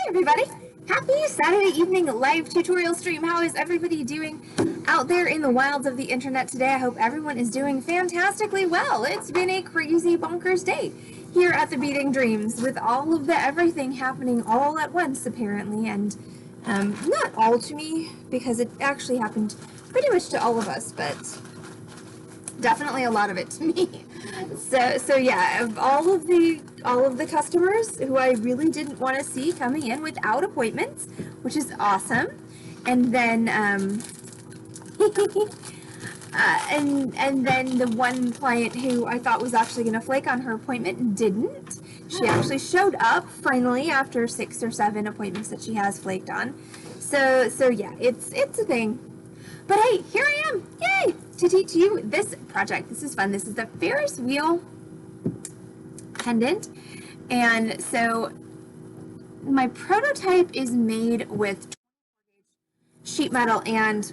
everybody! Happy Saturday evening live tutorial stream. How is everybody doing out there in the wilds of the internet today? I hope everyone is doing fantastically well. It's been a crazy bonkers day here at the Beading Dreams with all of the everything happening all at once apparently, and not all to me because it actually happened pretty much to all of us, but definitely a lot of it to me. So yeah, of all of the customers who I really didn't want to see coming in without appointments, which is awesome. And then and then the one client who I thought was actually going to flake on her appointment didn't. She actually showed up finally after 6 or 7 appointments that she has flaked on. So yeah, it's a thing. But hey, here I am, yay, to teach you this project. This is fun. This is the Ferris wheel pendant. And so my prototype is made with sheet metal, and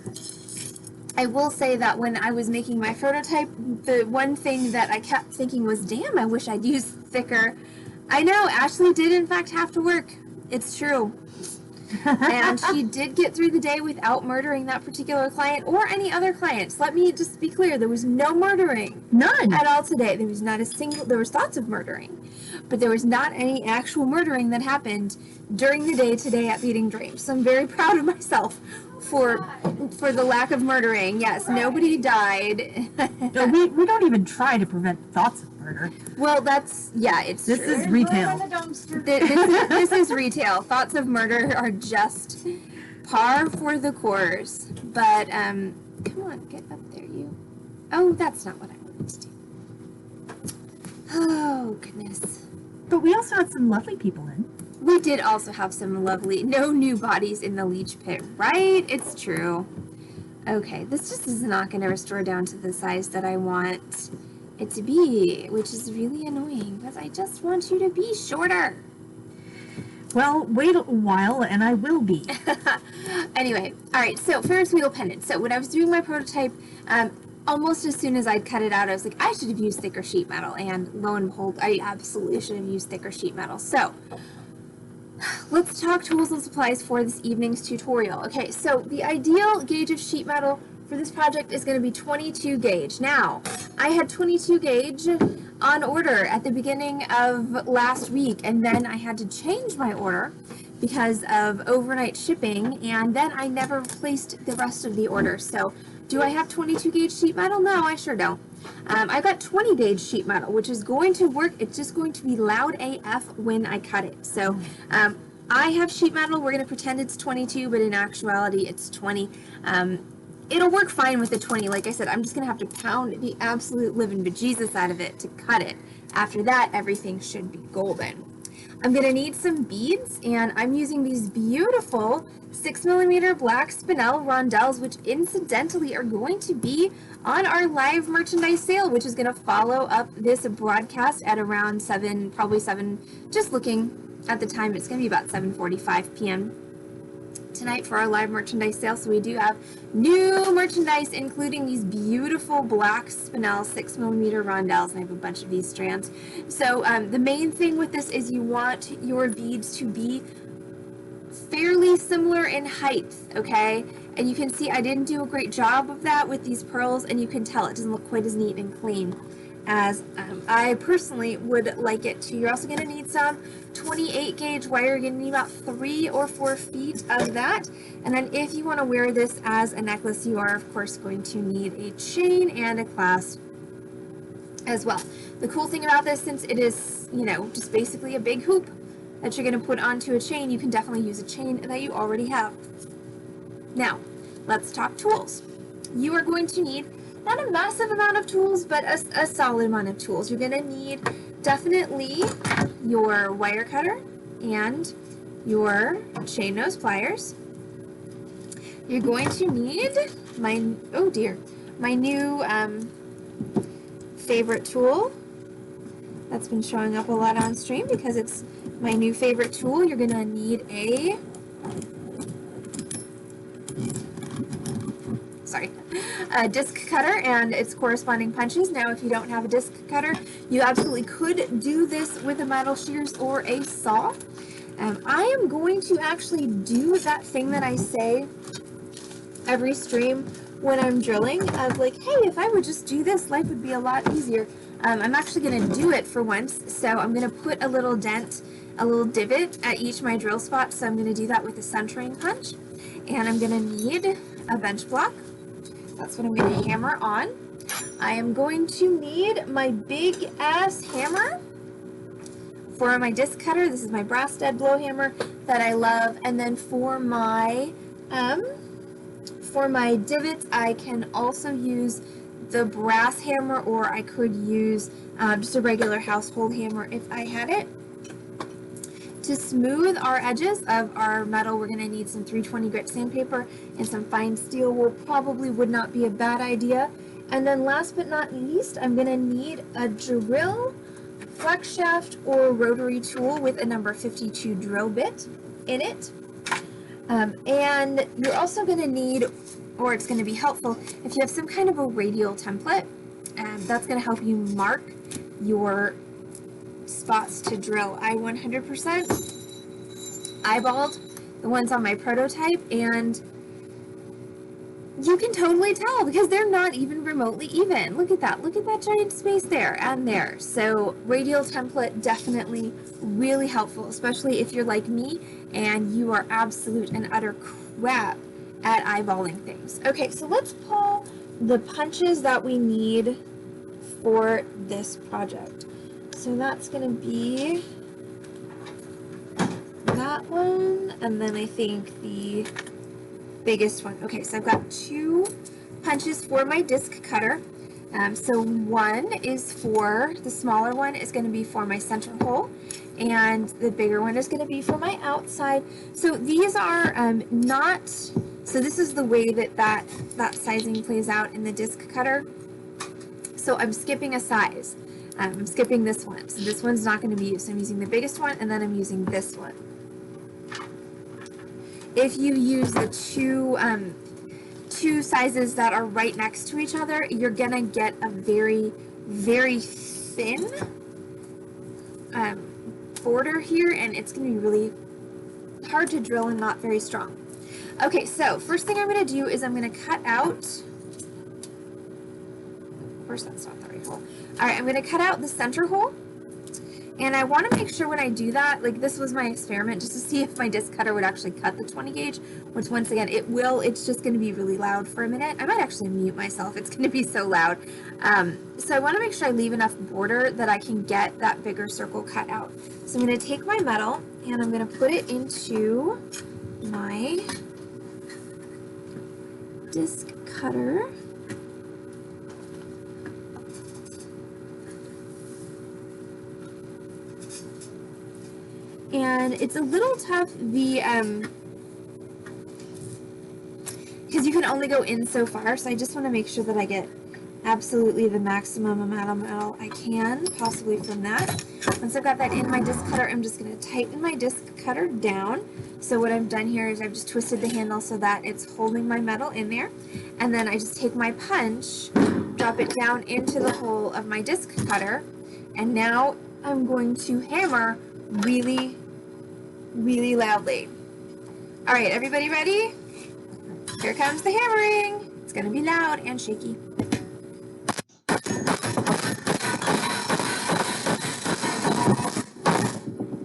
I will say that when I was making my prototype, the one thing that I kept thinking was, damn, I wish I'd used thicker. I know, Ashley did in fact have to work. It's true. And she did get through the day without murdering that particular client or any other clients. Let me just be clear, there was no murdering. None. At all today. There was not a single, there was thoughts of murdering, but there was not any actual murdering that happened during the day today at Beading Dreams. So I'm very proud of myself for the lack of murdering. Yes, nobody died. No, we don't even try to prevent thoughts of murder. Well, that's, yeah, it's This true. is retail. This is retail. Thoughts of murder are just par for the course. But, come on, get up there, you. Oh, that's not what I wanted to do. Oh, goodness. But we also had some lovely people in. We did also have some lovely, no new bodies in the leech pit, right? It's true. Okay, this just is not going to restore down to the size that I want it to be, which is really annoying because I just want you to be shorter. Well, wait a while and I will be. Anyway, all right, so Ferris wheel pendant. So when I was doing my prototype, almost as soon as I'd cut it out, I was like, I should have used thicker sheet metal, and lo and behold, I absolutely should have used thicker sheet metal. So let's talk tools and supplies for this evening's tutorial. Okay, so the ideal gauge of sheet metal for this project is going to be 22 gauge. Now, I had 22 gauge on order at the beginning of last week, and then I had to change my order because of overnight shipping, and then I never placed the rest of the order. So, do I have 22 gauge sheet metal? No, I sure don't. I've got 20 gauge sheet metal, which is going to work. It's just going to be loud AF when I cut it. So, I have sheet metal. We're going to pretend it's 22, but in actuality, it's 20. It'll work fine with the 20. Like I said, I'm just going to have to pound the absolute living bejesus out of it to cut it. After that, everything should be golden. I'm going to need some beads, and I'm using these beautiful 6mm black spinel rondelles, which incidentally are going to be on our live merchandise sale, which is going to follow up this broadcast at around 7, probably 7, just looking at the time, it's going to be about 7:45 p.m. tonight for our live merchandise sale. So we do have new merchandise, including these beautiful black spinel 6mm rondelles, and I have a bunch of these strands. So the main thing with this is you want your beads to be fairly similar in height, okay? And you can see I didn't do a great job of that with these pearls, and you can tell it doesn't look quite as neat and clean as I personally would like it to. You're also going to need some 28 gauge wire. You're going to need about 3 or 4 feet of that. And then if you want to wear this as a necklace, you are of course going to need a chain and a clasp as well. The cool thing about this, since it is, you know, just basically a big hoop that you're going to put onto a chain, you can definitely use a chain that you already have. Now, let's talk tools. You are going to need not a massive amount of tools, but a solid amount of tools. You're going to need definitely your wire cutter and your chain nose pliers. You're going to need my, oh dear, my new favorite tool that's been showing up a lot on stream because it's my new favorite tool. You're going to need a, a disc cutter and its corresponding punches. Now, if you don't have a disc cutter, you absolutely could do this with a metal shears or a saw. I am going to actually do that thing that I say every stream when I'm drilling of like, hey, if I would just do this, life would be a lot easier. I'm actually going to do it for once, so I'm going to put a little dent, a little divot at each of my drill spots, so I'm going to do that with a centering punch, and I'm going to need a bench block. That's what I'm going to hammer on. I am going to need my big ass hammer for my disc cutter. This is my brass dead blow hammer that I love, and then for my divots, I can also use the brass hammer, or I could use just a regular household hammer if I had it. To smooth our edges of our metal, we're going to need some 320 grit sandpaper and some fine steel would not be a bad idea. And then last but not least, I'm going to need a drill, flex shaft, or rotary tool with a number 52 drill bit in it. And you're also going to need, or it's going to be helpful, if you have some kind of a radial template, that's going to help you mark your spots to drill. I 100% eyeballed the ones on my prototype, and you can totally tell because they're not even remotely even. Look at that giant space there and there. So radial template, definitely really helpful, especially if you're like me and you are absolute and utter crap at eyeballing things. Okay, so let's pull the punches that we need for this project. So that's going to be that one, and then I think the biggest one. Okay, so I've got 2 punches for my disc cutter. So one is for, the smaller one is going to be for my center hole, and the bigger one is going to be for my outside. So these are not, so this is the way that sizing plays out in the disc cutter. So I'm skipping a size. I'm skipping this one. So this one's not going to be used. So I'm using the biggest one, and then I'm using this one. If you use the two sizes that are right next to each other, you're going to get a very, very thin border here, and it's going to be really hard to drill and not very strong. Okay, so first thing I'm going to do is I'm going to cut out, of course that's not the right hole. All right, I'm going to cut out the center hole, and I want to make sure when I do that, like this was my experiment just to see if my disc cutter would actually cut the 20 gauge, which once again, it will. It's just going to be really loud for a minute. I might actually mute myself. It's going to be so loud. So I want to make sure I leave enough border that I can get that bigger circle cut out. So I'm going to take my metal and I'm going to put it into my disc cutter. And it's a little tough, because you can only go in so far, so I just want to make sure that I get absolutely the maximum amount of metal I can, possibly from that. Once I've got that in my disc cutter, I'm just going to tighten my disc cutter down. So what I've done here is I've just twisted the handle so that it's holding my metal in there. And then I just take my punch, drop it down into the hole of my disc cutter, and now I'm going to hammer really, really loudly. All right, everybody ready? Here comes the hammering. It's going to be loud and shaky.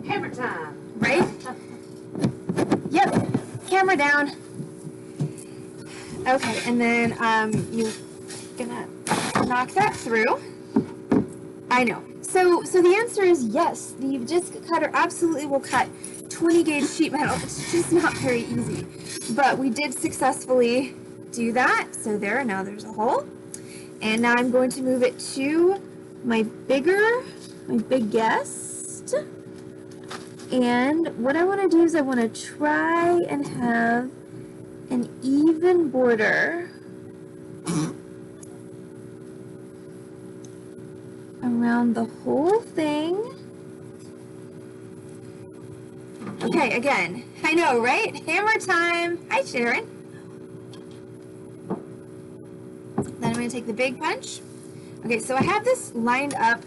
Hammer time. Right? Yep. Camera down. Okay, and then you're gonna knock that through. I know. So the answer is yes. The disc cutter absolutely will cut 20 gauge sheet metal. It's just not very easy. But we did successfully do that. So now there's a hole. And now I'm going to move it to my biggest. And what I want to do is I want to try and have an even border around the whole thing. Okay, again, I know, right? Hammer time. Hi, Sharon. Then I'm going to take the big punch. Okay, so I have this lined up,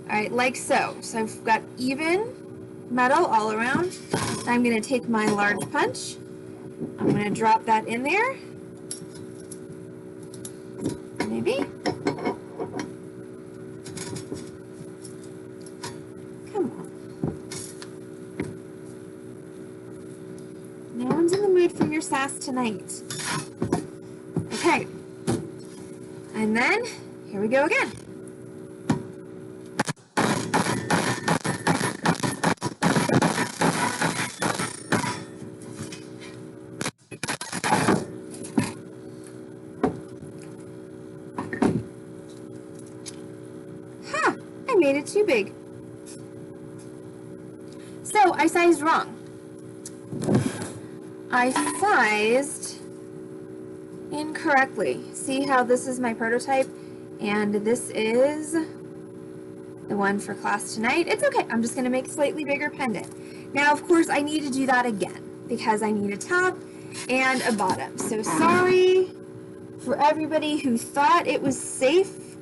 all right, like so. So I've got even metal all around. I'm going to take my large punch. I'm going to drop that in there. Maybe. Come on. No one's in the mood for your sass tonight. Okay. And then, here we go again. Huh, I made it too big. So, I sized wrong. I sized incorrectly. See how this is my prototype and this is the one for class tonight? It's okay, I'm just going to make a slightly bigger pendant. Now, of course, I need to do that again because I need a top and a bottom. So sorry for everybody who thought it was safe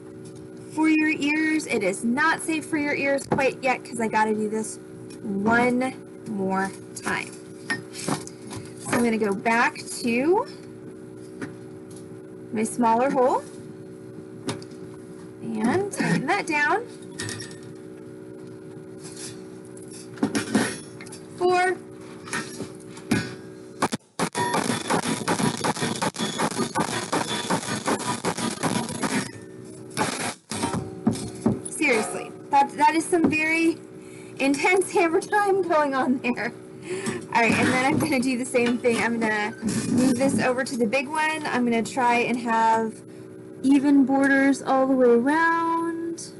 for your ears. It is not safe for your ears quite yet because I got to do this one more time. So I'm going to go back to my smaller hole and tighten that down. 4. Seriously, that is some very intense hammer time going on there. Alright, and then I'm going to do the same thing. I'm going to move this over to the big one. I'm going to try and have even borders all the way around.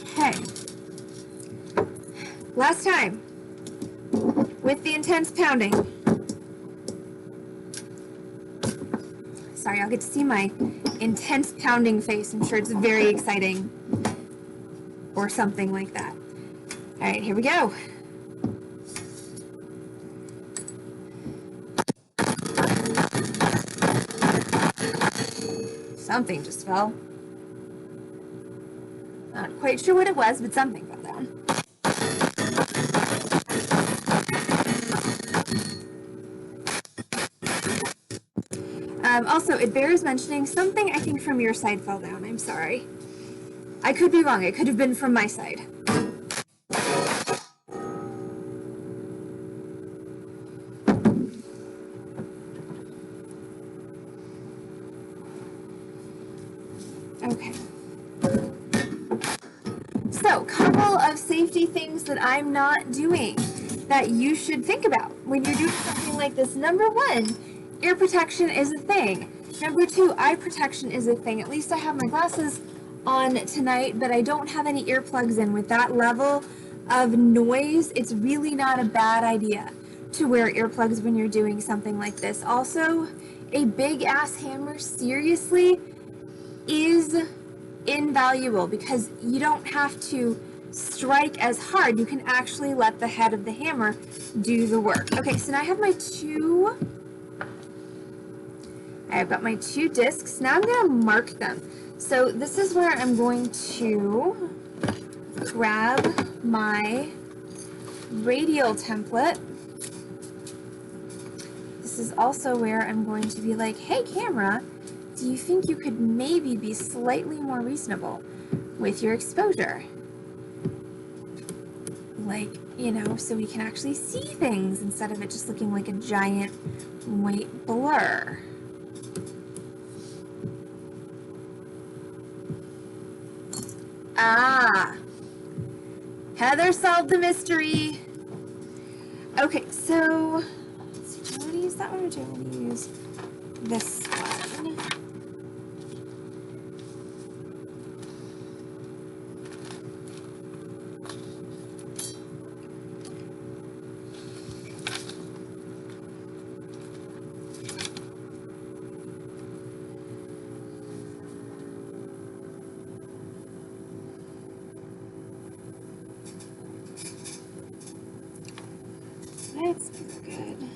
Okay. Last time. With the intense pounding. Sorry, I'll get to see my intense pounding face. I'm sure it's very exciting. Or something like that. Alright, here we go. Something just fell. Not quite sure what it was, but something fell down. Also, it bears mentioning something I think from your side fell down. I'm sorry. I could be wrong. It could have been from my side. Okay. So, couple of safety things that I'm not doing that you should think about when you're doing something like this. Number 1, ear protection is a thing. Number 2, eye protection is a thing. At least I have my glasses on tonight, but I don't have any earplugs in. With that level of noise, it's really not a bad idea to wear earplugs when you're doing something like this. Also, a big ass hammer, seriously, is invaluable because you don't have to strike as hard. You can actually let the head of the hammer do the work. Okay, so now I have my I've got my 2 discs. Now I'm going to mark them. So this is where I'm going to grab my radial template. This is also where I'm going to be like, hey camera, do you think you could maybe be slightly more reasonable with your exposure? Like, you know, so we can actually see things instead of it just looking like a giant white blur. Ah, Heather solved the mystery. Okay, so let's see, do I want to use that one or do I want to use this one? Let's do good.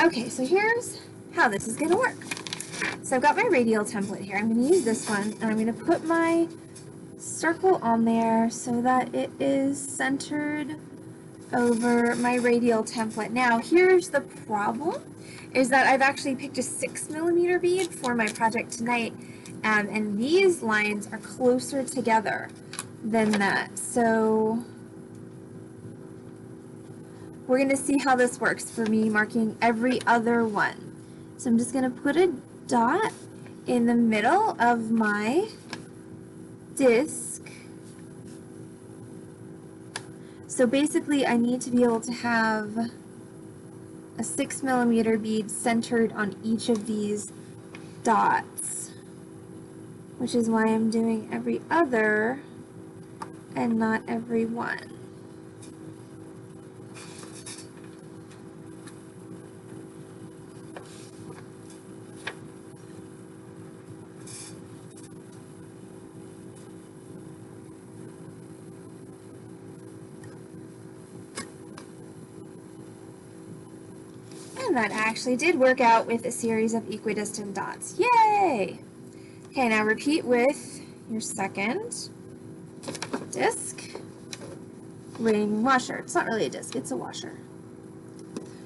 Okay, so here's how this is going to work. So I've got my radial template here. I'm going to use this one, and I'm going to put my circle on there so that it is centered over my radial template. Now, here's the problem, is that I've actually picked a 6mm bead for my project tonight, and these lines are closer together than that. So we're going to see how this works for me marking every other one. So I'm just going to put a dot in the middle of my disc. So basically I need to be able to have a 6mm bead centered on each of these dots, which is why I'm doing every other and not every one. And that actually did work out with a series of equidistant dots. Yay! Okay, now repeat with your second disc, ring, washer. It's not really a disc, it's a washer.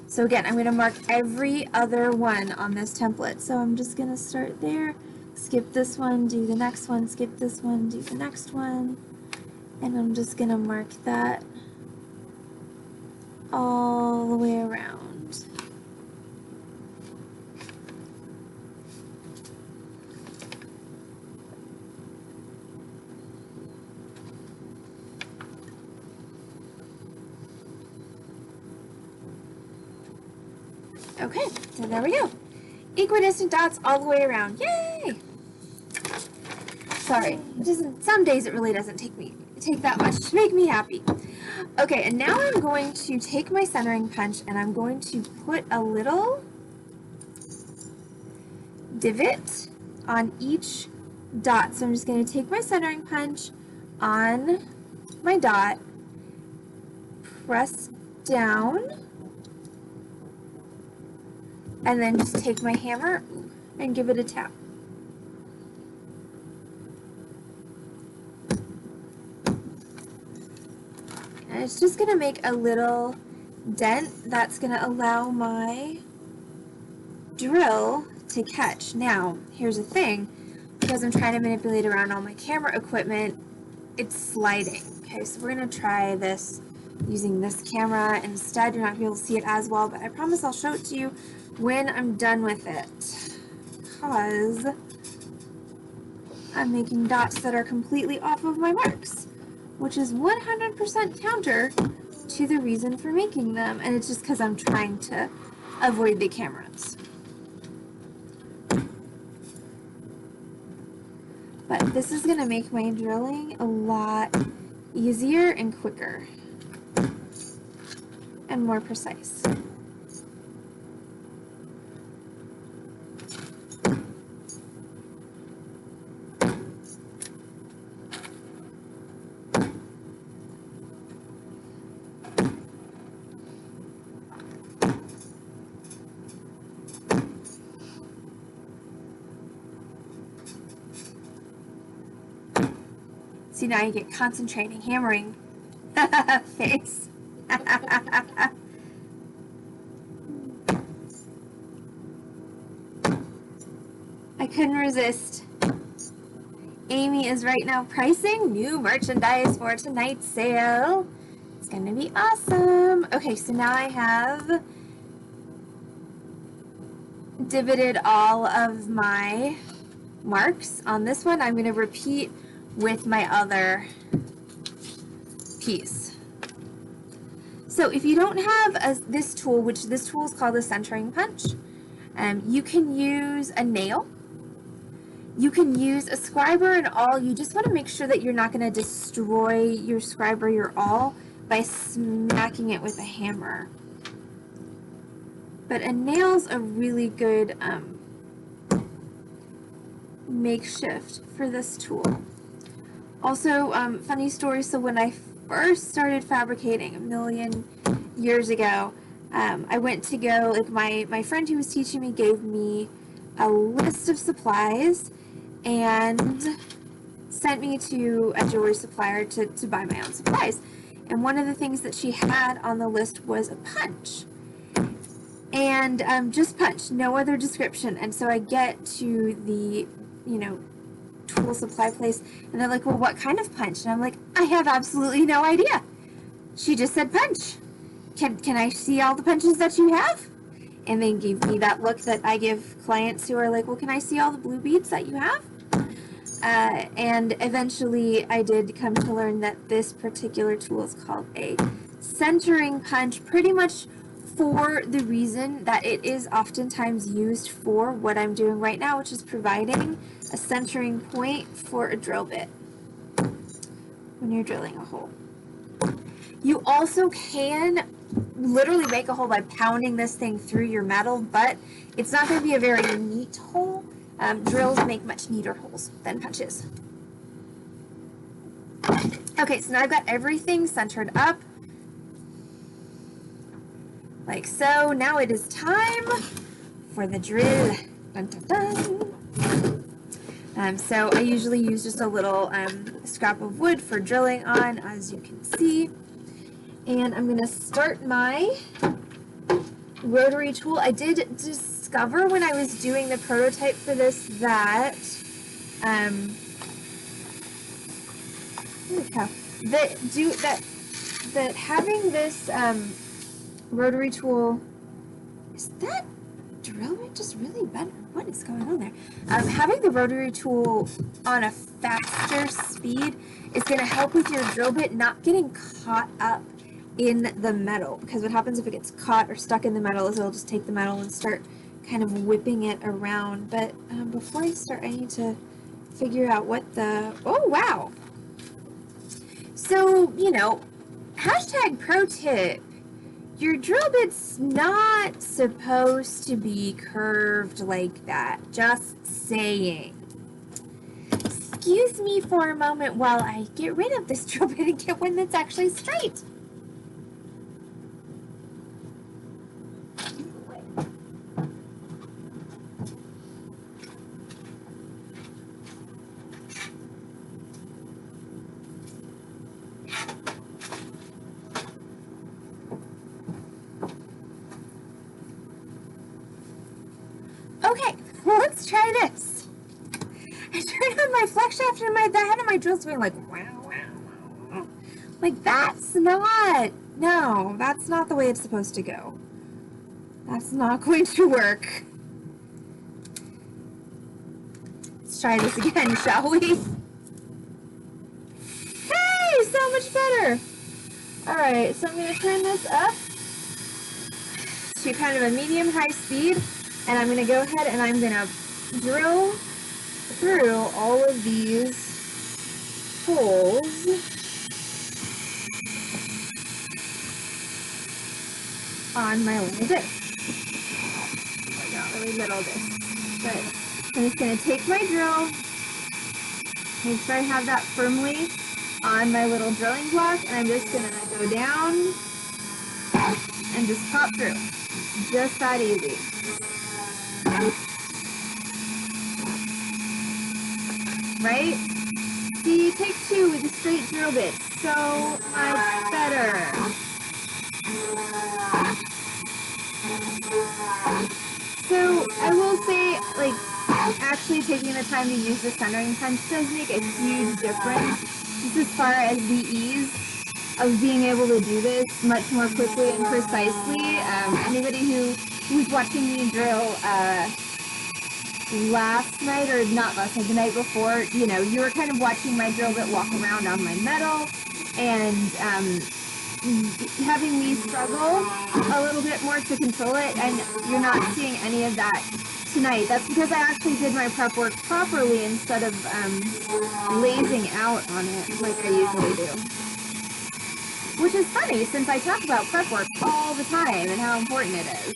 So again, I'm going to mark every other one on this template. So I'm just going to start there, skip this one, do the next one, skip this one, do the next one, and I'm just going to mark that all the way around. Okay, so there we go. Equidistant dots all the way around. Yay! Sorry, it doesn't. Some days it really doesn't take that much to make me happy. Okay, and now I'm going to take my centering punch and I'm going to put a little divot on each dot. So I'm just going to take my centering punch on my dot, press down, and then just take my hammer and give it a tap. And it's just going to make a little dent that's going to allow my drill to catch. Now, here's the thing, because I'm trying to manipulate around all my camera equipment, it's sliding. Okay, so we're going to try this using this camera instead. You're not going to be able to see it as well, but I promise I'll show it to you when I'm done with it, because I'm making dots that are completely off of my marks, which is 100% counter to the reason for making them, and it's just because I'm trying to avoid the cameras. But this is going to make my drilling a lot easier and quicker and more precise. See, now you get concentrating, hammering face. I couldn't resist. Amy is right now pricing new merchandise for tonight's sale. It's gonna be awesome. Okay, so now I have divoted all of my marks on this one. I'm gonna repeat with my other piece. So if you don't have this tool, which this tool is called a centering punch, you can use a nail, you can use a scriber and awl. You just want to make sure that you're not going to destroy your scriber, your awl, by smacking it with a hammer. But a nail's a really good makeshift for this tool. Also, funny story, so when I first started fabricating a million years ago, I went to go, like my friend who was teaching me gave me a list of supplies and sent me to a jewelry supplier to buy my own supplies. And one of the things that she had on the list was a punch. And just punch, no other description. And so I get to the, tool supply place, and they're like, well, what kind of punch? And I'm like, I have absolutely no idea. She just said punch. Can I see all the punches that you have? And they gave me that look that I give clients who are like, well, can I see all the blue beads that you have? And eventually I did come to learn that this particular tool is called a centering punch, pretty much for the reason that it is oftentimes used for what I'm doing right now, which is providing a centering point for a drill bit when you're drilling a hole. You also can literally make a hole by pounding this thing through your metal, but it's not going to be a very neat hole. Drills make much neater holes than punches. Okay, so now I've got everything centered up, like so. Now it is time for the drill. Dun, dun, dun. So I usually use just a little scrap of wood for drilling on, as you can see. And I'm going to start my rotary tool. I did discover when I was doing the prototype for this that, holy cow, that having this rotary tool, is that drill bit just really bent? What is going on there? Having the rotary tool on a faster speed is going to help with your drill bit not getting caught up in the metal, because what happens if it gets caught or stuck in the metal is it'll just take the metal and start kind of whipping it around. But before I start, I need to figure out what the, oh wow. So, hashtag pro tip, your drill bit's not supposed to be curved like that, just saying. Excuse me for a moment while I get rid of this drill bit and get one that's actually straight. Okay, well, let's try this. I turned on my flex shaft and the head of my drill's going like, wow, wow, wow. Like, that's not the way it's supposed to go. That's not going to work. Let's try this again, shall we? Hey, so much better. All right, so I'm going to turn this up to kind of a medium-high speed. And I'm going to go ahead and I'm going to drill through all of these holes on my little disc. Not really little disc, but I'm just going to take my drill, make sure I have that firmly on my little drilling block, and I'm just going to go down and just pop through. Just that easy. Right? See, take two with a straight drill bit. So much better. So I will say, like, actually taking the time to use the centering punch does make a huge difference, just as far as the ease of being able to do this much more quickly and precisely. Anybody who was watching me drill last night, or not last night, the night before, you were kind of watching my drill bit walk around on my metal, and having me struggle a little bit more to control it, and you're not seeing any of that tonight. That's because I actually did my prep work properly instead of lazing out on it like I usually do. Which is funny, since I talk about prep work all the time and how important it is.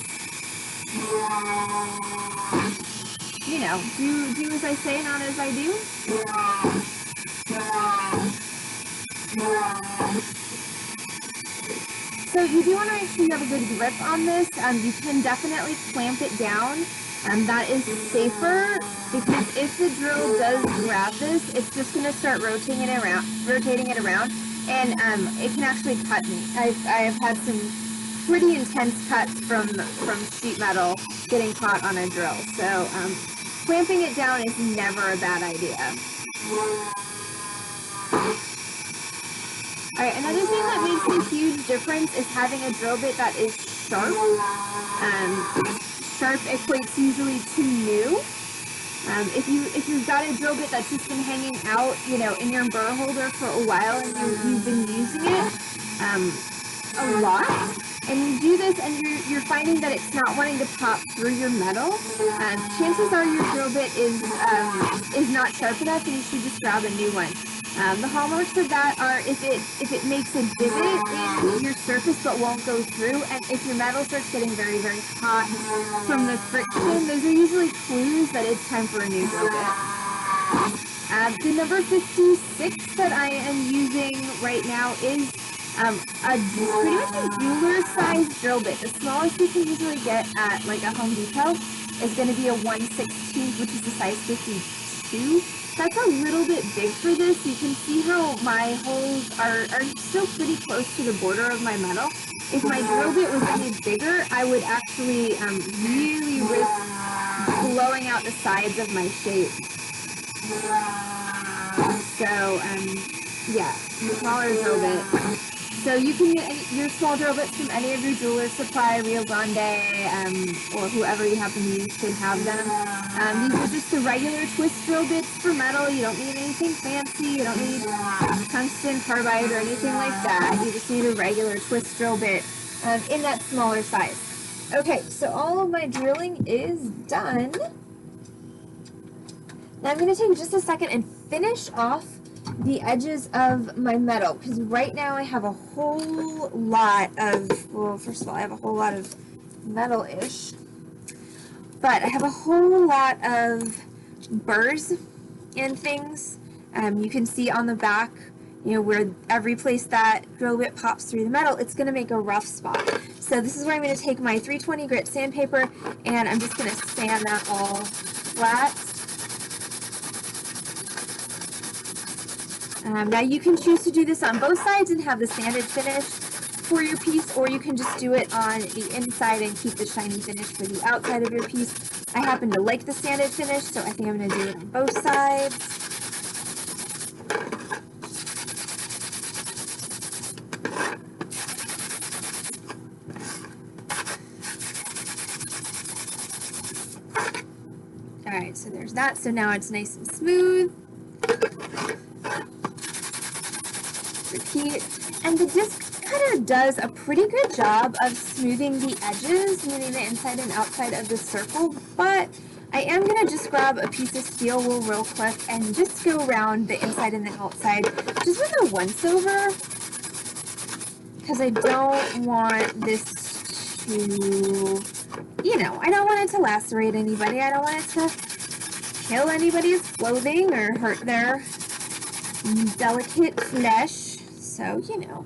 Do as I say, not as I do. So you do want to make sure you have a good grip on this. You can definitely clamp it down. That is safer because if the drill does grab this, it's just going to start rotating it around, and it can actually cut me. I have had some pretty intense cuts from sheet metal getting caught on a drill. So clamping it down is never a bad idea. Alright, another thing that makes a huge difference is having a drill bit that is sharp. Sharp equates usually to new. If you've got a drill bit that's just been hanging out, you know, in your burr holder for a while and you've been using it a lot, and you do this and you're finding that it's not wanting to pop through your metal, chances are your drill bit is not sharp enough and you should just grab a new one. The hallmarks of that are if it makes a divot in your surface but won't go through, and if your metal starts getting very, very hot from the friction, those are usually clues that it's time for a new drill bit. The number 56 that I am using right now is pretty much a jeweler-sized drill bit. The smallest you can usually get at like a Home Depot is going to be a 1/16, which is the size 52. That's a little bit big for this. You can see how my holes are still pretty close to the border of my metal. If my drill bit was any bigger, I would actually really risk blowing out the sides of my shape. So, yeah, smaller drill bit. So you can get your small drill bits from any of your jeweler supply, Rio Grande, or whoever you happen to use should have them. These are just the regular twist drill bits for metal. You don't need anything fancy. You don't need tungsten carbide or anything like that. You just need a regular twist drill bit in that smaller size. Okay, so all of my drilling is done. Now I'm going to take just a second and finish off the edges of my metal, because right now I have a whole lot of, well, first of all, I have a whole lot of metal-ish, but I have a whole lot of burrs and things. You can see on the back, you know, where every place that drill bit pops through the metal, it's going to make a rough spot. So this is where I'm going to take my 320 grit sandpaper, and I'm just going to sand that all flat. Now you can choose to do this on both sides and have the sanded finish for your piece, or you can just do it on the inside and keep the shiny finish for the outside of your piece. I happen to like the sanded finish, so I think I'm going to do it on both sides. Alright, so there's that. So now it's nice and smooth. Repeat. And the disc cutter does a pretty good job of smoothing the edges, meaning the inside and outside of the circle, but I am going to just grab a piece of steel wool real quick and just go around the inside and the outside just with a once-over, because I don't want this to, you know, I don't want it to lacerate anybody. I don't want it to kill anybody's clothing or hurt their delicate flesh. So, you know,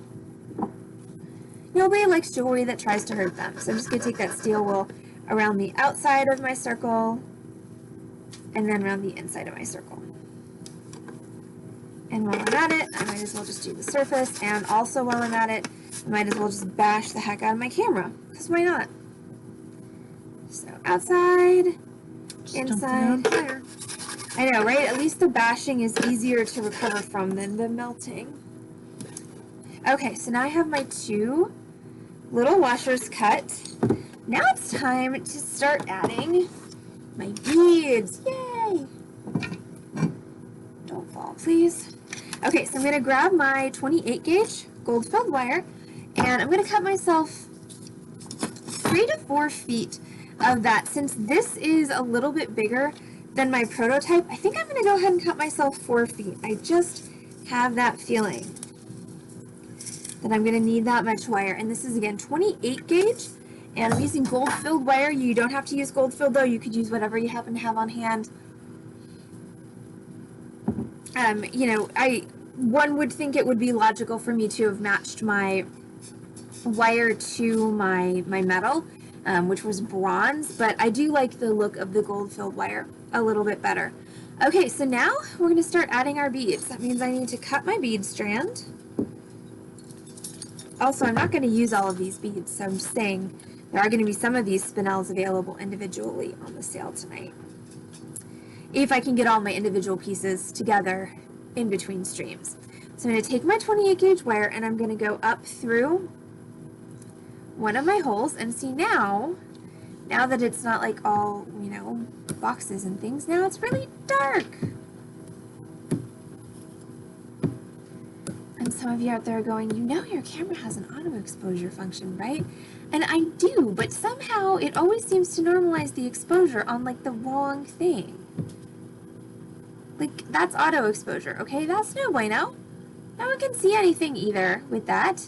nobody likes jewelry that tries to hurt them. So I'm just going to take that steel wool around the outside of my circle and then around the inside of my circle. And while I'm at it, I might as well just do the surface, and also while I'm at it, I might as well just bash the heck out of my camera, because why not? So outside, inside. There. I know, right? At least the bashing is easier to recover from than the melting. Okay, so now I have my two little washers cut. Now it's time to start adding my beads. Yay! Don't fall, please. Okay, so I'm going to grab my 28 gauge gold filled wire, and I'm going to cut myself 3 to 4 feet of that. Since this is a little bit bigger than my prototype, I think I'm going to go ahead and cut myself 4 feet. I just have that feeling that I'm going to need that much wire. And this is, again, 28 gauge, and I'm using gold filled wire. You don't have to use gold filled, though. You could use whatever you happen to have on hand. You know, one would think it would be logical for me to have matched my wire to my metal, which was bronze, but I do like the look of the gold-filled wire a little bit better. Okay, so now we're going to start adding our beads. That means I need to cut my bead strand. Also, I'm not going to use all of these beads, so I'm just saying there are going to be some of these spinels available individually on the sale tonight, if I can get all my individual pieces together in between streams. So I'm going to take my 28 gauge wire and I'm going to go up through one of my holes, and see now that it's not like all, you know, boxes and things, now it's really dark. And some of you out there are going, you know your camera has an auto exposure function, right? And I do, but somehow it always seems to normalize the exposure on like the wrong thing. Like, that's auto exposure, okay? That's no bueno. No one can see anything either with that.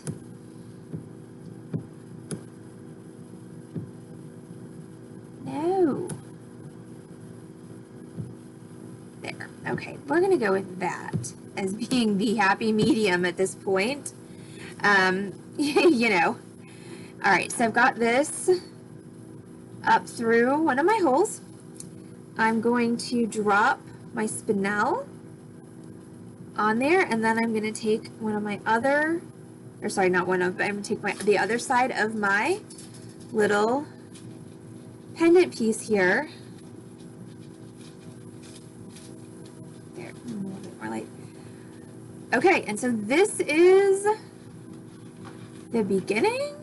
No. There. Okay, we're going to go with that as being the happy medium at this point. You know. All right, so I've got this up through one of my holes. I'm going to drop my spinel on there, and then I'm going to take one of my other, or sorry, not one of, but I'm going to take the other side of my little pendant piece here. There, a little bit more light. Okay, and so this is the beginning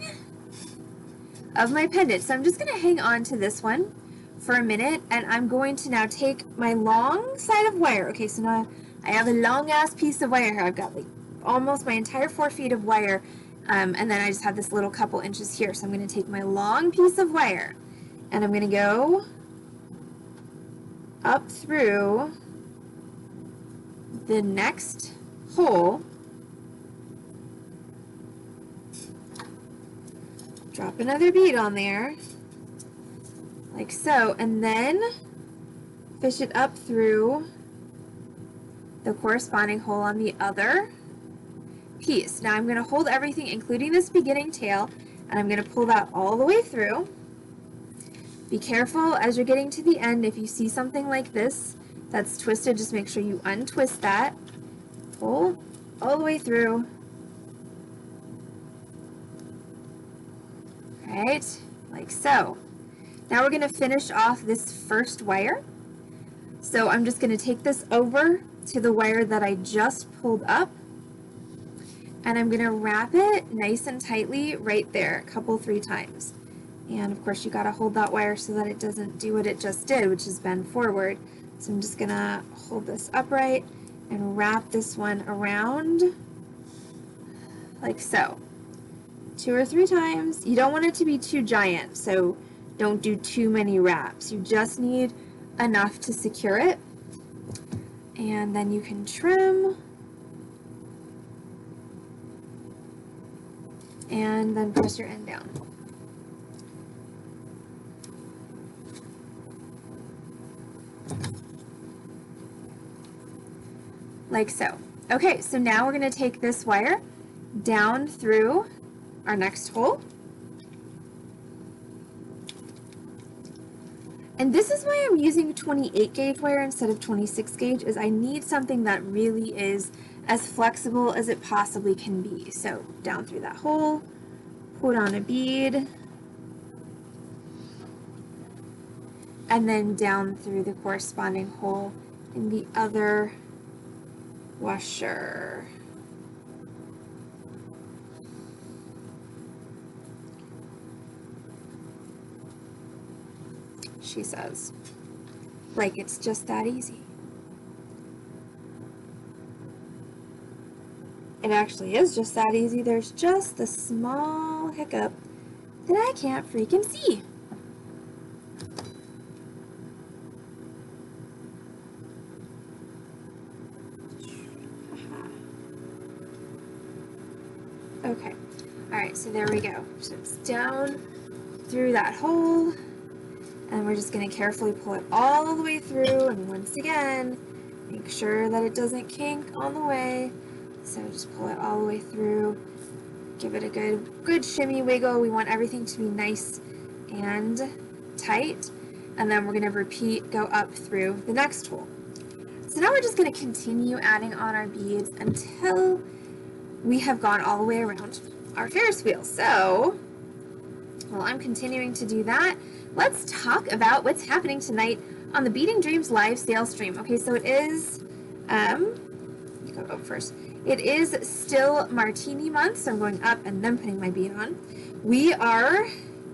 of my pendant. So I'm just going to hang on to this one for a minute, and I'm going to now take my long side of wire. Okay, so now I have a long ass piece of wire here. I've got like almost my entire 4 feet of wire, and then I just have this little couple inches here. So I'm going to take my long piece of wire, and I'm going to go up through the next hole, drop another bead on there, like so, and then fish it up through the corresponding hole on the other piece. Now I'm going to hold everything, including this beginning tail, and I'm going to pull that all the way through. Be careful as you're getting to the end. If you see something like this that's twisted, just make sure you untwist that. Pull all the way through. Right, like so. Now we're going to finish off this first wire. So I'm just going to take this over to the wire that I just pulled up, and I'm going to wrap it nice and tightly right there, a couple, 3 times. And of course you got to hold that wire so that it doesn't do what it just did, which is bend forward. So I'm just going to hold this upright and wrap this one around like so. 2 or 3 times. You don't want it to be too giant, so don't do too many wraps. You just need enough to secure it. And then you can trim. And then press your end down. Like so. Okay, so now we're going to take this wire down through our next hole. And this is why I'm using 28 gauge wire instead of 26 gauge, is I need something that really is as flexible as it possibly can be. So down through that hole, put on a bead, and then down through the corresponding hole in the other washer. She says, like it's just that easy. It actually is just that easy. There's just the small hiccup that I can't freaking see. Okay, all right, so there we go. So it's down through that hole, and we're just going to carefully pull it all the way through, and once again, make sure that it doesn't kink on the way. So just pull it all the way through, Give it a good shimmy wiggle. We want everything to be nice and tight. And then we're going to repeat, go up through the next hole. So now we're just going to continue adding on our beads until we have gone all the way around our Ferris wheel. So, while I'm continuing to do that, let's talk about what's happening tonight on the Beading Dreams live sales stream. Okay, so it is, you go up first. It is still martini month, so I'm going up and then putting my bead on. We are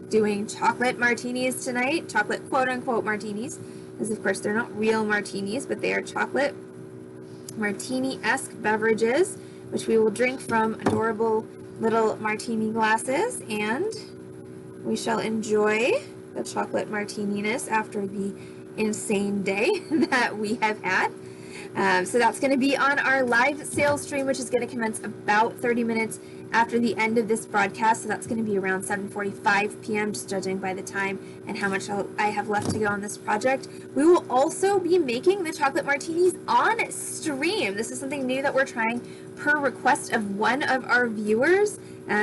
doing chocolate martinis tonight, chocolate quote-unquote martinis, because of course they're not real martinis, but they are chocolate martini-esque beverages, which we will drink from adorable little martini glasses, and we shall enjoy the chocolate martininess after the insane day that we have had. So that's going to be on our live sales stream, which is going to commence about 30 minutes after the end of this broadcast. So that's going to be around 7:45 p.m., just judging by the time and how much I have left to go on this project. We will also be making the chocolate martinis on stream. This is something new that we're trying per request of one of our viewers.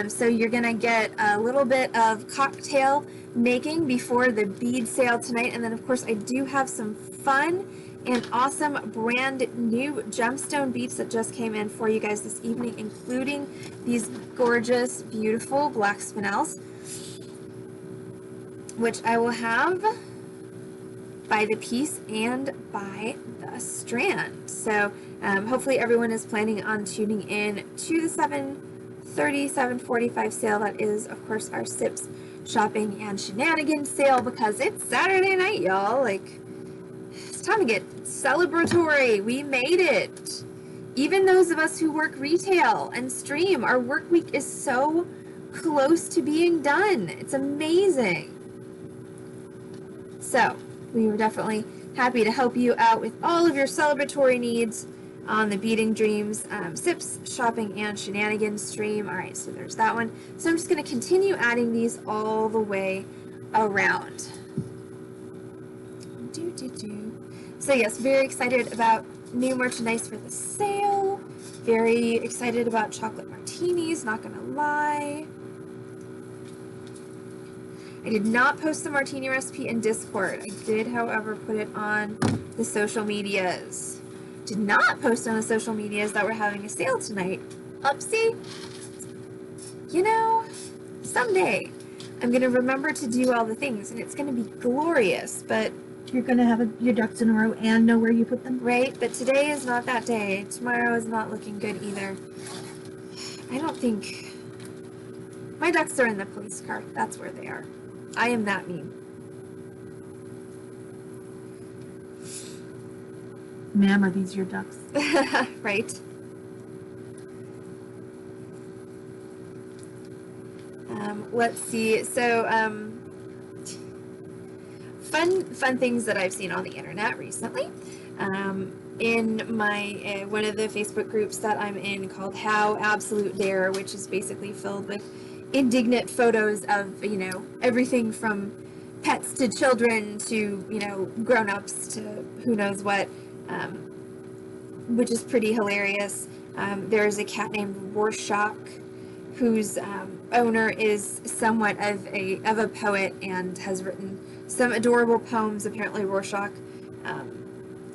So you're going to get a little bit of cocktail making before the bead sale tonight. And then, of course, I do have some fun and awesome brand new gemstone beads that just came in for you guys this evening, including these gorgeous, beautiful black spinels, which I will have by the piece and by the strand. So hopefully everyone is planning on tuning in to the 7:30, 7:45 sale. That is, of course, our Sips Shopping and Shenanigans sale, because it's Saturday night, y'all. Like, it's time to get celebratory. We made it. Even those of us who work retail and stream, our work week is so close to being done. It's amazing. So, we were definitely happy to help you out with all of your celebratory needs on the Beading Dreams Sips Shopping and Shenanigans stream. All right, so there's that one. So I'm just going to continue adding these all the way around. So yes, very excited about new merchandise for the sale. Very excited about chocolate martinis, not gonna lie. I did not post the martini recipe in Discord. I did, however, put it on the social medias. Did not post on the social medias that we're having a sale tonight. Upsie. You know, someday I'm gonna remember to do all the things, and it's gonna be glorious, but You're going to have your ducks in a row and know where you put them? right, but today is not that day. Tomorrow is not looking good either. I don't think... My ducks are in the police car. That's where they are. I am that mean. Ma'am, are these your ducks? Right. Let's see. So, fun things that I've seen on the internet recently. In my one of the Facebook groups that I'm in called How Absolute Dare, which is basically filled with indignant photos of, you know, everything from pets to children to, you know, grown-ups to who knows what, which is pretty hilarious. There's a cat named Rorschach, whose owner is somewhat of a poet and has written some adorable poems. Apparently Rorschach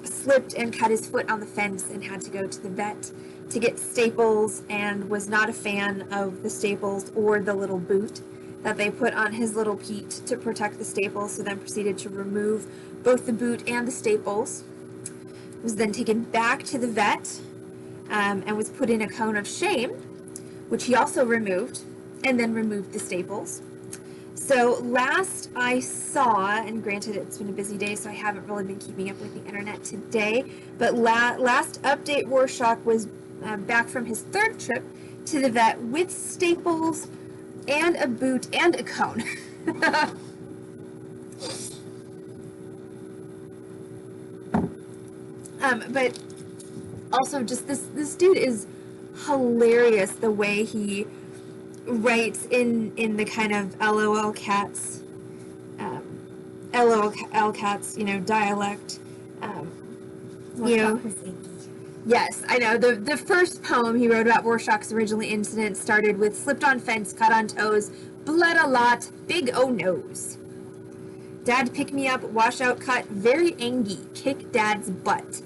slipped and cut his foot on the fence and had to go to the vet to get staples, and was not a fan of the staples or the little boot that they put on his little Pete to protect the staples, so then proceeded to remove both the boot and the staples. Was then taken back to the vet and was put in a cone of shame, which he also removed, and then removed the staples. So last I saw, and granted it's been a busy day, so I haven't really been keeping up with the internet today, but last update, Rorschach was back from his third trip to the vet with staples and a boot and a cone. But also just this dude is hilarious, the way he writes in the kind of LOL cats, you know, dialect. You know, Yes, I know. The first poem he wrote about Rorschach's original incident started with slipped on fence, cut on toes, bled a lot, big O nose. Dad pick me up, washout cut, very angry, kick dad's butt.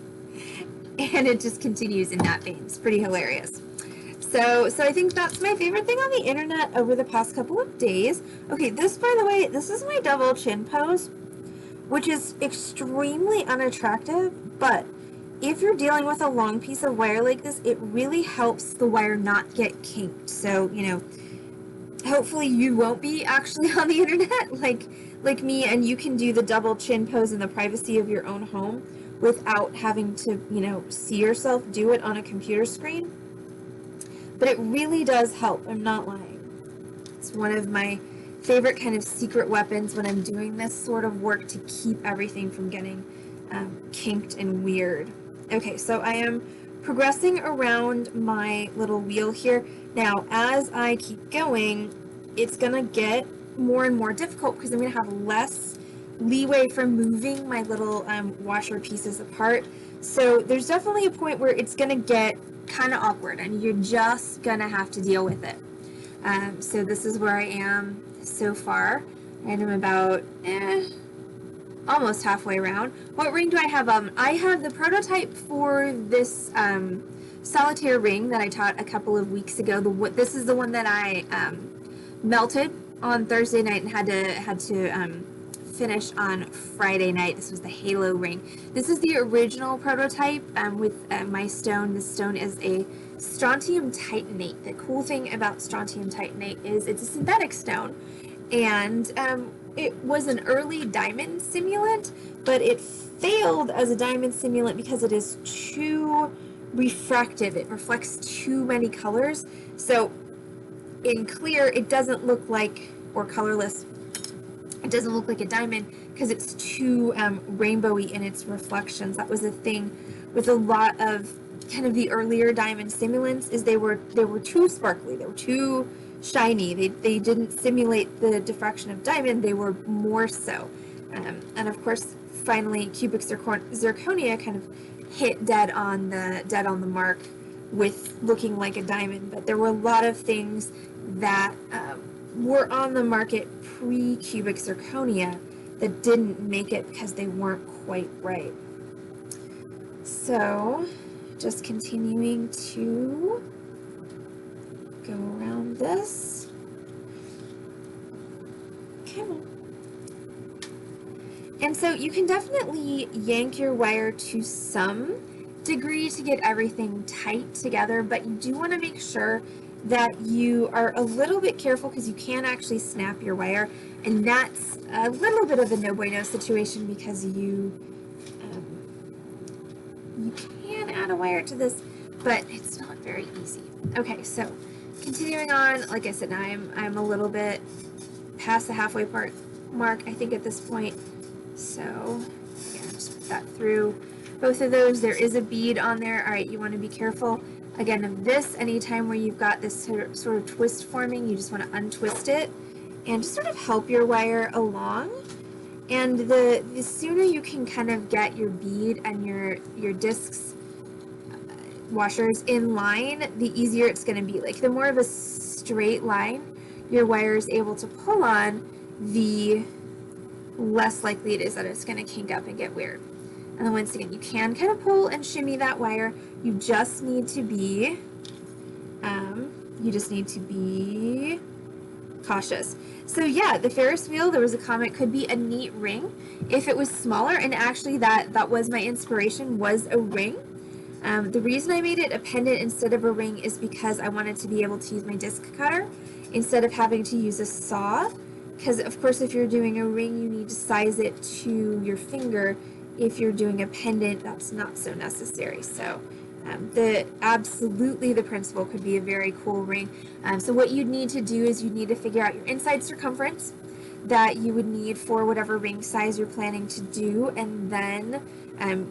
And it just continues in that vein. It's pretty hilarious. So I think that's my favorite thing on the internet over the past couple of days. Okay, this, by the way, this is my double chin pose, which is extremely unattractive, but if you're dealing with a long piece of wire like this, it really helps the wire not get kinked. So, you know, hopefully you won't be actually on the internet like me, and you can do the double chin pose in the privacy of your own home without having to, you know, see yourself do it on a computer screen. But it really does help, I'm not lying. It's one of my favorite kind of secret weapons when I'm doing this sort of work to keep everything from getting kinked and weird. Okay, so I am progressing around my little wheel here. Now, as I keep going, it's gonna get more and more difficult because I'm gonna have less leeway for moving my little washer pieces apart. So there's definitely a point where it's gonna get kind of awkward and you're just gonna have to deal with it. So this is where I am so far, and I'm about almost halfway around. What ring do I have? I have the prototype for this solitaire ring that I taught a couple of weeks ago. This is the one that I melted on Thursday night and had to finish on Friday night. This was the halo ring. This is the original prototype with my stone. This stone is a strontium titanate. The cool thing about strontium titanate is it's a synthetic stone, and it was an early diamond simulant, but it failed as a diamond simulant because it is too refractive. It reflects too many colors. So in clear, it doesn't look like, or colorless, it doesn't look like a diamond because it's too rainbowy in its reflections. That was a thing with a lot of kind of the earlier diamond simulants, is they were too sparkly, they were too shiny, they didn't simulate the diffraction of diamond, they were more so. And of course, finally, cubic zirconia kind of hit dead on the mark with looking like a diamond. But there were a lot of things that were on the market pre-cubic zirconia that didn't make it because they weren't quite right. So just continuing to go around this. Come on. And so you can definitely yank your wire to some degree to get everything tight together, but you do want to make sure that you are a little bit careful because you can actually snap your wire, and that's a little bit of a no bueno situation because you can add a wire to this, but it's not very easy. Okay, so continuing on, like I said, now I'm a little bit past the halfway mark, I think, at this point. So again, just put that through both of those. There is a bead on there. All right, you want to be careful again of this. Anytime where you've got this sort of twist forming, you just want to untwist it and just sort of help your wire along. And the sooner you can kind of get your bead and your discs washers in line, the easier it's going to be. Like, the more of a straight line your wire is able to pull on, the less likely it is that it's going to kink up and get weird. And then once again, you can kind of pull and shimmy that wire. You just need to be cautious. So yeah, the Ferris wheel, there was a comment, could be a neat ring if it was smaller, and actually that was my inspiration, was a ring. The reason I made it a pendant instead of a ring is because I wanted to be able to use my disc cutter instead of having to use a saw, because of course if you're doing a ring you need to size it to your finger. If you're doing a pendant, that's not so necessary. So absolutely the principle could be a very cool ring. So what you'd need to do is you'd need to figure out your inside circumference that you would need for whatever ring size you're planning to do, and then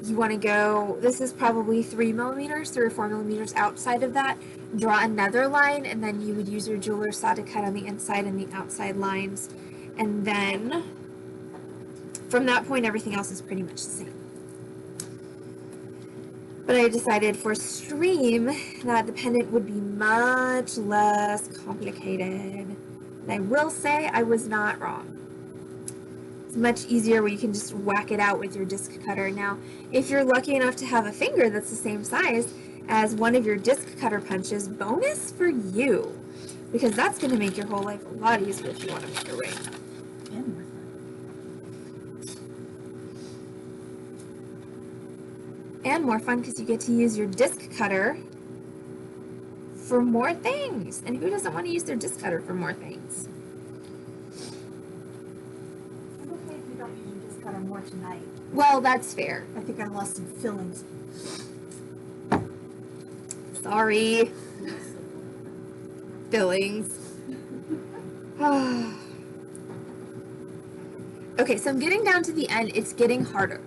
you want to go, this is probably 3 or 4 millimeters outside of that, draw another line, and then you would use your jeweler saw to cut on the inside and the outside lines, and then from that point everything else is pretty much the same. But I decided for stream that the pendant would be much less complicated. And I will say I was not wrong. It's much easier where you can just whack it out with your disc cutter. Now, if you're lucky enough to have a finger that's the same size as one of your disc cutter punches, bonus for you. Because that's going to make your whole life a lot easier if you want to make a ring. And more fun because you get to use your disc cutter for more things. And who doesn't want to use their disc cutter for more things? I'm okay if you don't use your disc cutter more tonight. Well, that's fair. I think I lost some fillings. Sorry. Fillings. Okay, so I'm getting down to the end. It's getting harder.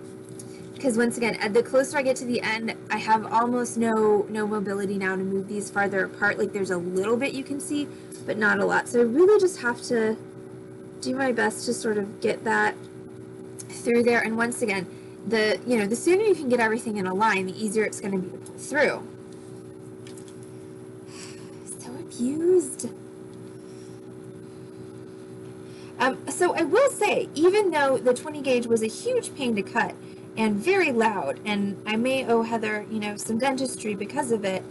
Because once again, the closer I get to the end, I have almost no mobility now to move these farther apart. Like there's a little bit you can see, but not a lot. So I really just have to do my best to sort of get that through there. And once again, the sooner you can get everything in a line, the easier it's going to be to pull through. So abused. So I will say, even though the 20 gauge was a huge pain to cut and very loud, and I may owe Heather, some dentistry because of it,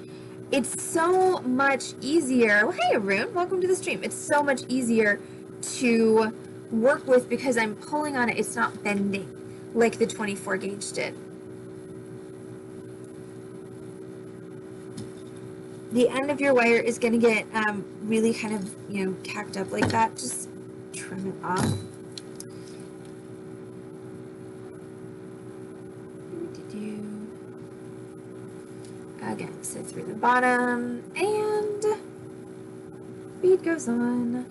it's so much easier. Well, hey, Arun, welcome to the stream. It's so much easier to work with because I'm pulling on it. It's not bending like the 24 gauge did. The end of your wire is going to get really kind of, cacked up like that. Just trim it off. Again, so through the bottom, and bead goes on, and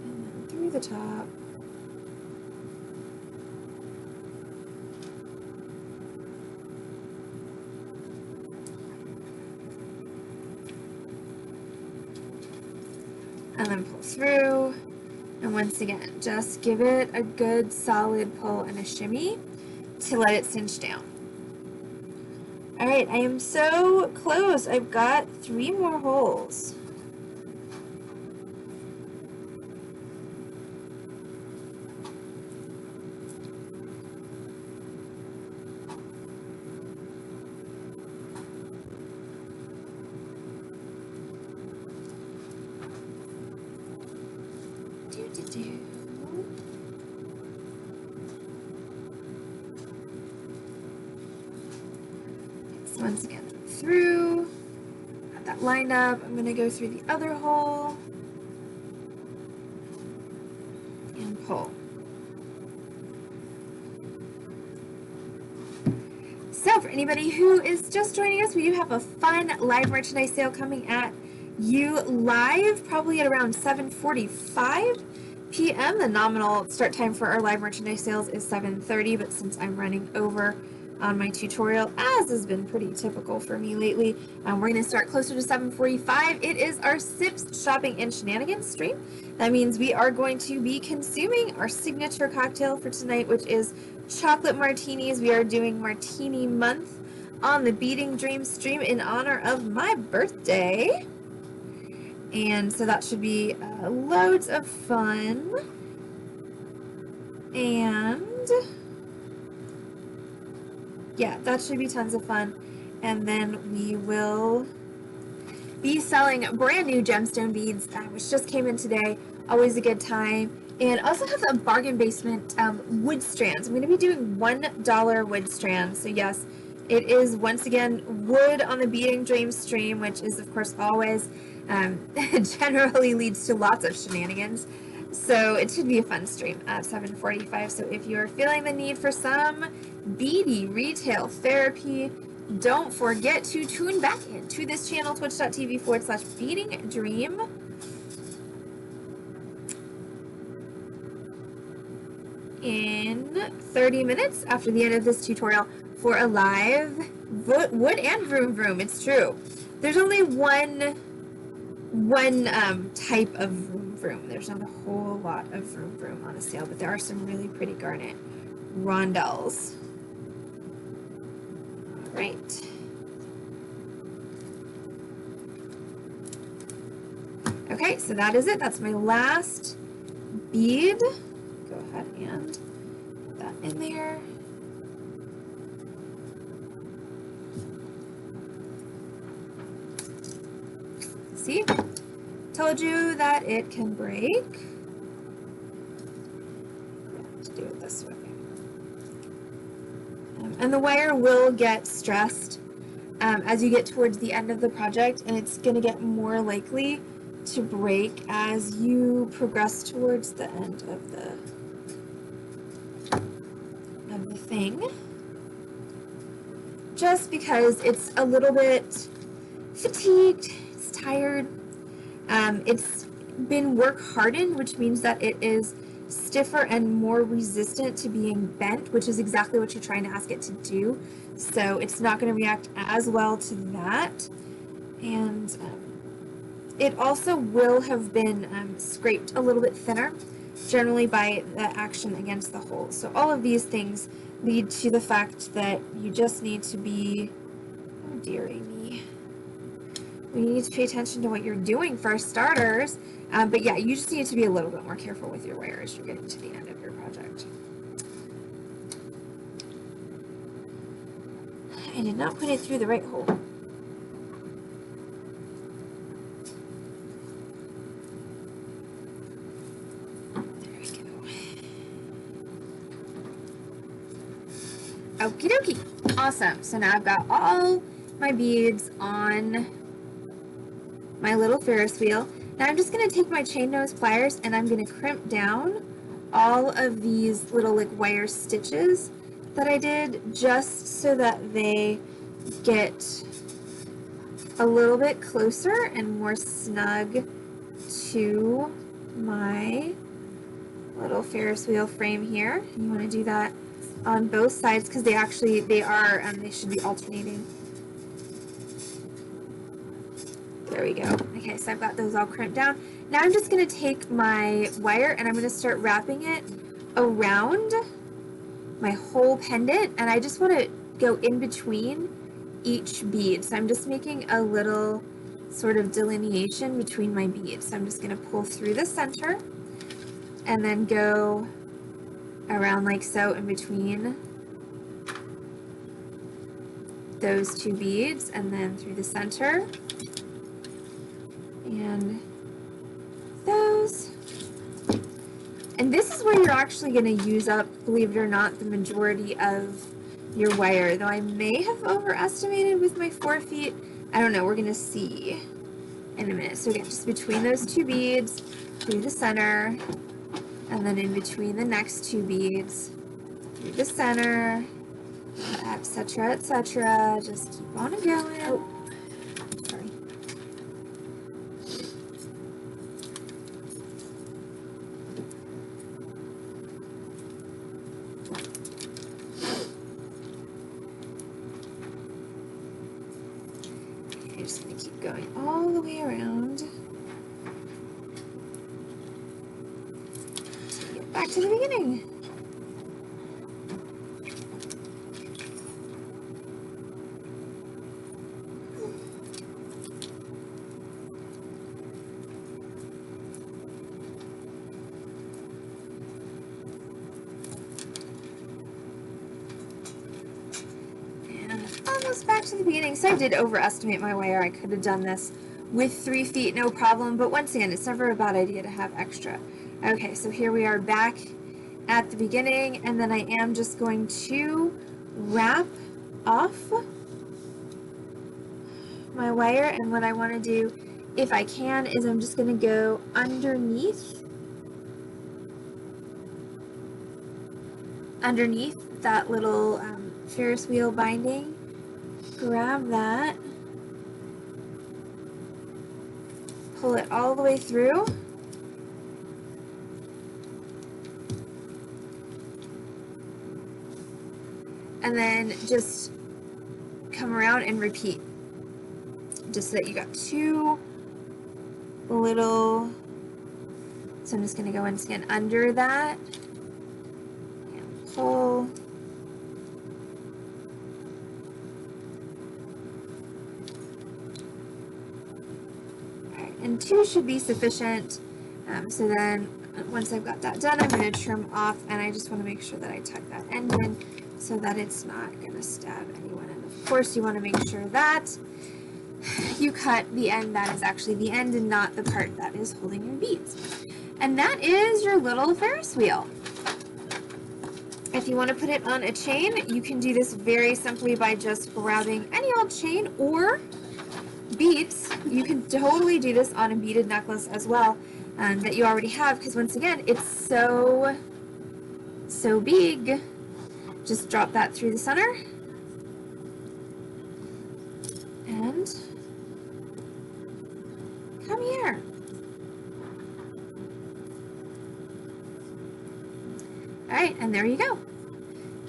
then through the top. And then pull through, and once again, just give it a good solid pull and a shimmy to let it cinch down. All right, I am so close. I've got 3 more holes. Once again, through, got that lined up. I'm going to go through the other hole and pull. So for anybody who is just joining us, we do have a fun live merchandise sale coming at you live, probably at around 7:45 p.m. The nominal start time for our live merchandise sales is 7:30, but since I'm running over on my tutorial, as has been pretty typical for me lately, we're going to start closer to 7:45. It is our Sips Shopping and Shenanigans stream. That means we are going to be consuming our signature cocktail for tonight, which is chocolate martinis. We are doing Martini Month on the Beading Dream stream in honor of my birthday. And so that should be loads of fun. And yeah, that should be tons of fun. And then we will be selling brand new gemstone beads, which just came in today. Always a good time. And also have a bargain basement wood strands. I'm going to be doing $1 wood strands. So yes, it is once again wood on the Beading Dream stream, which is of course always generally leads to lots of shenanigans. So it should be a fun stream at 7:45. So if you're feeling the need for some beady retail therapy, don't forget to tune back in to this channel, twitch.tv/beadingdream. In 30 minutes after the end of this tutorial for a live wood and vroom vroom. It's true. There's only one type of vroom vroom. There's not a whole lot of vroom vroom on a sale, but there are some really pretty garnet rondelles. Right. Okay, so that is it. That's my last bead. Go ahead and put that in there. See? Told you that it can break. Let's do it this way. And the wire will get stressed as you get towards the end of the project, and it's going to get more likely to break as you progress towards the end of the thing. Just because it's a little bit fatigued, it's tired. It's been work hardened, which means that it is stiffer and more resistant to being bent, which is exactly what you're trying to ask it to do. So it's not going to react as well to that. And it also will have been scraped a little bit thinner, generally by the action against the hole. So all of these things lead to the fact that you just need to be, oh dearie me, we need to pay attention to what you're doing for starters. But yeah, you just need to be a little bit more careful with your wire as you're getting to the end of your project. I did not put it through the right hole. There we go. Okie dokie. Awesome. So now I've got all my beads on my little Ferris wheel. Now I'm just going to take my chain nose pliers and I'm going to crimp down all of these little like wire stitches that I did, just so that they get a little bit closer and more snug to my little Ferris wheel frame here. You want to do that on both sides because they should be alternating. There we go. Okay, so I've got those all crimped down. Now I'm just going to take my wire and I'm going to start wrapping it around my whole pendant, and I just want to go in between each bead. So I'm just making a little sort of delineation between my beads. So I'm just going to pull through the center and then go around like so in between those two beads, and then through the center and those. And this is where you're actually going to use up, believe it or not, the majority of your wire, though I may have overestimated with my 4 feet. I don't know, we're going to see in a minute. So again, just between those two beads, through the center, and then in between the next two beads, through the center, etc., etc. Just keep on going. Oh, sorry. I'm just going to keep going all the way around to get back to the beginning. Almost back to the beginning. So I did overestimate my wire. I could have done this with 3 feet, no problem. But once again, it's never a bad idea to have extra. Okay, so here we are back at the beginning, and then I am just going to wrap off my wire. And what I want to do, if I can, is I'm just going to go underneath that little Ferris wheel binding. Grab that, pull it all the way through, and then just come around and repeat, just so that you got two little. So I'm just going to go once again under that and pull. and 2 should be sufficient. So then once I've got that done, I'm going to trim off, and I just want to make sure that I tuck that end in so that it's not going to stab anyone. And of course you want to make sure that you cut the end that is actually the end and not the part that is holding your beads. And that is your little Ferris wheel. If you want to put it on a chain, you can do this very simply by just grabbing any old chain or beads. You can totally do this on a beaded necklace as well that you already have, because once again, it's so big. Just drop that through the center. And come here. Alright, and there you go.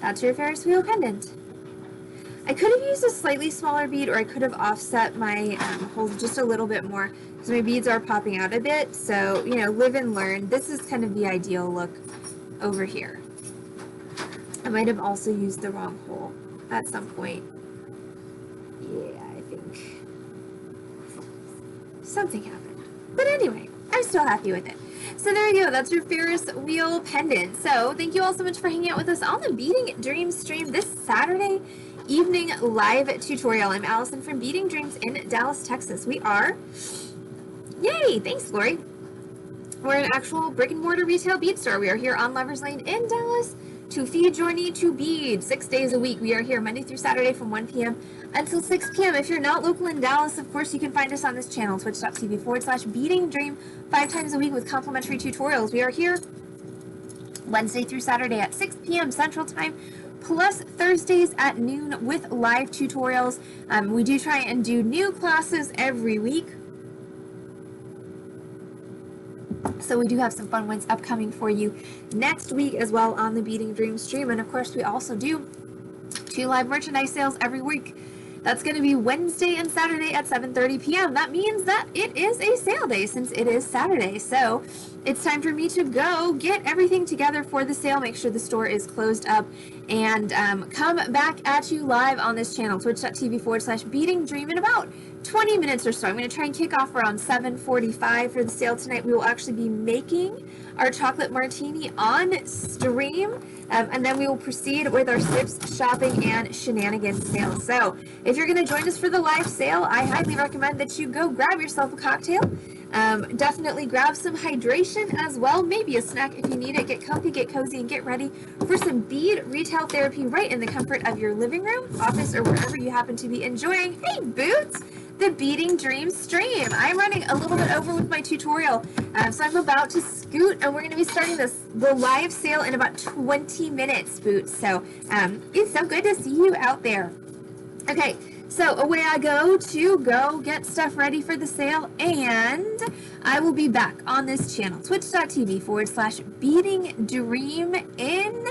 That's your Ferris wheel pendant. I could have used a slightly smaller bead, or I could have offset my holes just a little bit more, because my beads are popping out a bit. So, you know, live and learn. This is kind of the ideal look over here. I might have also used the wrong hole at some point. Yeah, I think something happened. But anyway, I'm still happy with it. So there you go, that's your Ferris wheel pendant. So thank you all so much for hanging out with us on the Beading Dreams stream this Saturday evening live tutorial. I'm Allison from Beading Dreams in Dallas, Texas. We are, yay, thanks Lori. We're an actual brick and mortar retail bead store. We are here on Lovers Lane in Dallas to feed your need to bead 6 days a week. We are here Monday through Saturday from 1 p.m. until 6 p.m. If you're not local in Dallas, of course, you can find us on this channel, twitch.tv/Beading Dream, 5 times a week with complimentary tutorials. We are here Wednesday through Saturday at 6 p.m. Central Time, plus Thursdays at noon with live tutorials. We do try and do new classes every week. So we do have some fun ones upcoming for you next week as well on the Beading Dreams stream. And of course, we also do 2 live merchandise sales every week. That's going to be Wednesday and Saturday at 7:30 p.m. That means that it is a sale day since it is Saturday. So it's time for me to go get everything together for the sale, make sure the store is closed up, and come back at you live on this channel, twitch.tv/Beading Dream, in about 20 minutes or so. I'm going to try and kick off around 7:45 for the sale tonight. We will actually be making our chocolate martini on stream, and then we will proceed with our sips, shopping, and shenanigans sale. So if you're going to join us for the live sale, I highly recommend that you go grab yourself a cocktail. Definitely grab some hydration as well, maybe a snack if you need it. Get comfy, get cozy, and get ready for some bead retail therapy right in the comfort of your living room, office, or wherever you happen to be enjoying, hey Boots, the Beading Dreams stream. I'm running a little bit over with my tutorial, so I'm about to scoot, and we're going to be starting the live sale in about 20 minutes, Boots. So it's so good to see you out there. Okay, so away I go to go get stuff ready for the sale, and I will be back on this channel, twitch.tv/Beading Dream, in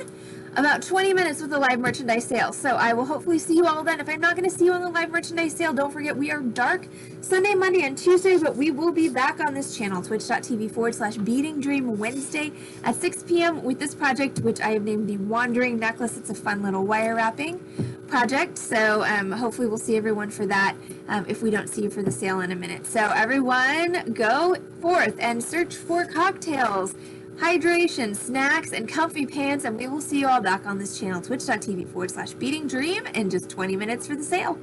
about 20 minutes with the live merchandise sale. So I will hopefully see you all then. If I'm not going to see you on the live merchandise sale, don't forget we are dark Sunday, Monday, and Tuesday, but we will be back on this channel, twitch.tv/Beading Dream, Wednesday at 6 p.m. with this project, which I have named the Wandering Necklace. It's a fun little wire wrapping project. So hopefully we'll see everyone for that if we don't see you for the sale in a minute. So everyone go forth and search for cocktails, hydration, snacks, and comfy pants, and we will see you all back on this channel, twitch.tv/Beading Dream, in just 20 minutes for the sale.